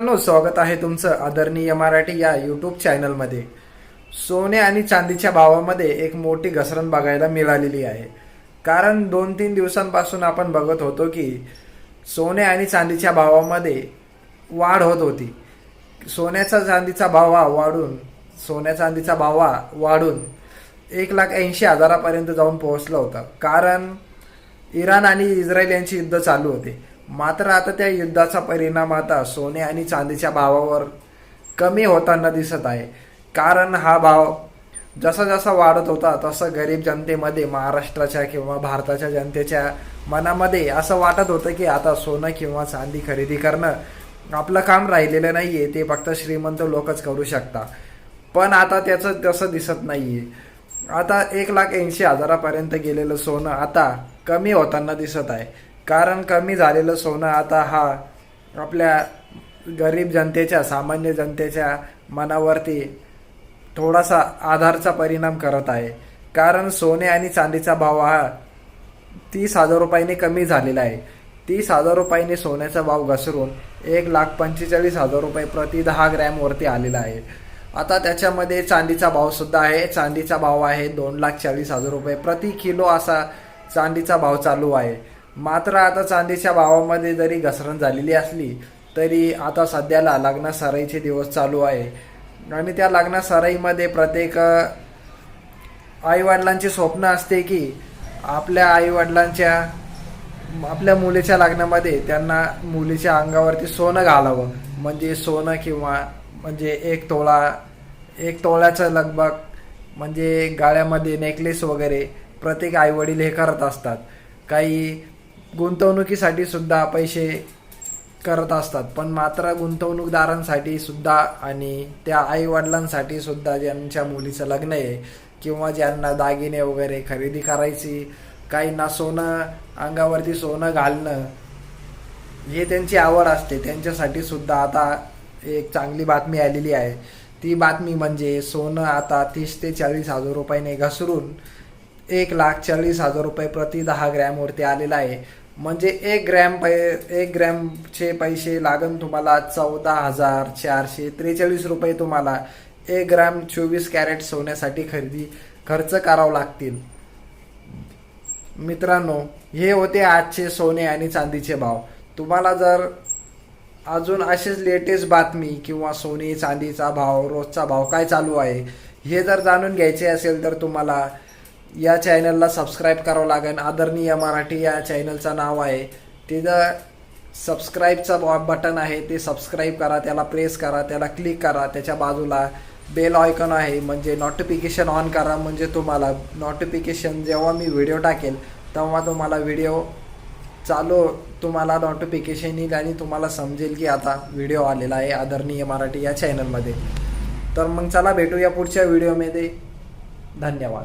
स्वागत आहे तुमचं आदरणीय मराठी या यूट्यूब चॅनलमध्ये। सोने आणि चांदीच्या भावामध्ये एक मोठी घसरण बघायला मिळालेली आहे। कारण 2-3 दिवसांपासून आपण बघत होतो की सोने आणि चांदीच्या भावामध्ये वाढ होत होती। सोन्याचा चांदीचा भाव वाढून 1,80,000 जाऊन पोहोचला होता। कारण इराण आणि इस्रायल यांचे युद्ध चालू होते। मात्र आता त्या युद्धाचा परिणाम आता सोने आणि चांदीच्या भावावर कमी होताना दिसत आहे। कारण हा भाव जसा जसा वाढत होता तसं गरीब जनतेमध्ये, महाराष्ट्राच्या किंवा भारताच्या जनतेच्या मनामध्ये असं वाटत होतं की आता सोनं किंवा चांदी खरेदी करणं आपलं काम राहिलेलं नाहीये, ते फक्त श्रीमंत लोकच करू शकता। पण आता त्याचं तसं दिसत नाहीये। आता 1,80,000 गेलेलं सोनं आता कमी होताना दिसत आहे। कारण कमी झालेलं सोनं आता हा आपल्या गरीब जनतेच्या, सामान्य जनतेच्या मनावरती थोडासा आधारचा परिणाम करत आहे। कारण सोने आणि चांदीचा भाव हा 30,000 कमी झालेला आहे। 30,000 सोन्याचा भाव घसरून 1,45,000 प्रति 10 ग्रॅमवरती आलेला आहे। आता त्याच्यामध्ये चांदीचा भाव सुद्धा आहे। चांदीचा भाव आहे 2,40,000 प्रति किलो असा चांदीचा भाव चालू आहे। मात्र आता चांदीच्या भावामध्ये जरी घसरण झालेली असली तरी आता सध्याला लग्न सराईचे दिवस चालू आहे आणि त्या लग्न सराईमध्ये प्रत्येक आईवडिलांचे स्वप्न असते की आपल्या मुलीच्या लग्नामध्ये त्यांना मुलीच्या अंगावरती सोनं घालावं, म्हणजे सोनं किंवा म्हणजे 1 तोळ्याचं लगभग म्हणजे गाळ्यामध्ये नेकलेस वगैरे प्रत्येक आईवडील हे करत असतात। काही गुंतवणुकीसाठी सुद्धा पैसे करत असतात, पण मात्र गुंतवणूकदारांसाठी सुद्धा आणि त्या आई वडिलांसाठी सुद्धा ज्यांच्या मुलीचं लग्न आहे किंवा ज्यांना दागिने वगैरे खरेदी करायची, काहींना सोनं अंगावरती सोनं घालणं हे त्यांची आवड असते, त्यांच्यासाठी सुद्धा आता एक चांगली बातमी आलेली आहे। ती बातमी म्हणजे सोनं आता 30,000 ते 40,000 घसरून 1,40,000 प्रति 10 ग्रॅमवरती आलेला आहे। म्हणजे 1 ग्रॅमचे पैसे लागन तुम्हाला 14,443 रुपये तुम्हाला 1 ग्रॅम 24 कॅरेट सोन्यासाठी खर्च करावं लागतील। मित्रांनो, हे होते आजचे सोने आणि चांदीचे भाव। तुम्हाला जर अजून असेच लेटेस्ट बातमी किंवा सोने चांदीचा भाव, रोजचा भाव काय चालू आहे हे जर जाणून घ्यायचे असेल तर तुम्हाला या चॅनलला सबस्क्राईब करावं लागेल। आदरणीय मराठी या चॅनलचं नाव आहे, तिथं सबस्क्राईबचं बटन आहे, ते सबस्क्राईब करा, त्याला प्रेस करा, त्याला क्लिक करा। त्याच्या बाजूला बेल आयकॉन आहे, म्हणजे नोटिफिकेशन ऑन करा, म्हणजे तुम्हाला नोटिफिकेशन जेव्हा मी व्हिडिओ टाकेल तेव्हा तुम्हाला नोटिफिकेशन येईल आणि तुम्हाला समजेल की आता व्हिडिओ आलेला आहे आदरणीय मराठी या चॅनलमध्ये। तर मग चला भेटूया पुढच्या व्हिडिओमध्ये। धन्यवाद।